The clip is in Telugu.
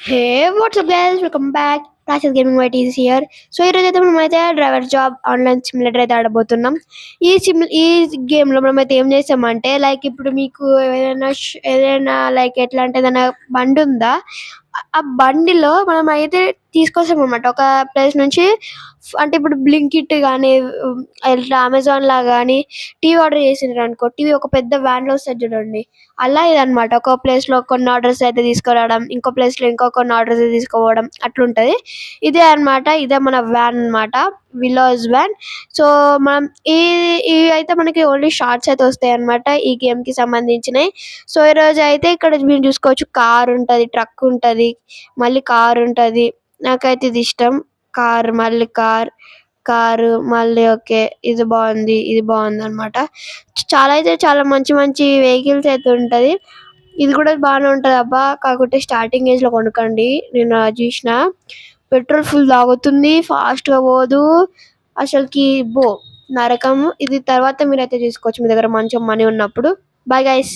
Hey what's up guys welcome back Rashi's gaming white is here. So ఈరోజు అయితే మనమైతే డ్రైవర్ జాబ్ ఆన్లైన్ సిమ్యులేటర్ అయితే ఆడబోతున్నాం. ఈ గేమ్ లో మనమైతే ఏం చేస్తామంటే లైక్ ఇప్పుడు మీకు ఏదైనా లైక్ ఎట్లా అంటే ఏదైనా బండి ఉందా, ఆ బండిలో మనం అయితే తీసుకొస్తాం అనమాట ఒక ప్లేస్ నుంచి. అంటే ఇప్పుడు బ్లింకిట్ కానీ ఇట్లా అమెజాన్ లా కానీ టీవీ ఆర్డర్ చేసిండ్రు అనుకో, టీవీ ఒక పెద్ద వ్యాన్ లో వస్తుంది చూడండి. అలా ఇదన్నమాట, ఒక ప్లేస్ లో కొన్ని ఆర్డర్స్ అయితే తీసుకురావడం, ఇంకో ప్లేస్ లో ఇంకో కొన్ని ఆర్డర్స్ తీసుకోవడం అట్లుంటది. ఇదే అన్నమాట, ఇదే మన వ్యాన్ అన్నమాట, విలాజ్ వ్యాన్. సో మనం ఈ ఇవి అయితే మనకి ఓన్లీ షార్ట్స్ అయితే వస్తాయి అన్నమాట ఈ గేమ్ కి సంబంధించినవి. సో ఈ రోజు అయితే ఇక్కడ మీరు చూసుకోవచ్చు, కార్ ఉంటది, ట్రక్ ఉంటది, మళ్ళీ కార్ ఉంటది. నాకైతే ఇది ఇష్టం, కార్ మళ్ళీ కారు మళ్ళీ ఓకే, ఇది బాగుంది అన్నమాట. చాలా అయితే చాలా మంచి మంచి వెహికల్స్ అయితే ఉంటది. ఇది కూడా బాగానే ఉంటది అబ్బా, కాకుంటే స్టార్టింగ్ ఏజ్ లో కొనకండి. నేను అది చూసిన, పెట్రోల్ ఫుల్ తాగుతుంది, ఫాస్ట్ గా పోదు అసలుకి. బో నరకం ఇది. తర్వాత మీరైతే చూసుకోవచ్చు మీ దగ్గర మంచి మనీ ఉన్నప్పుడు. Bye guys.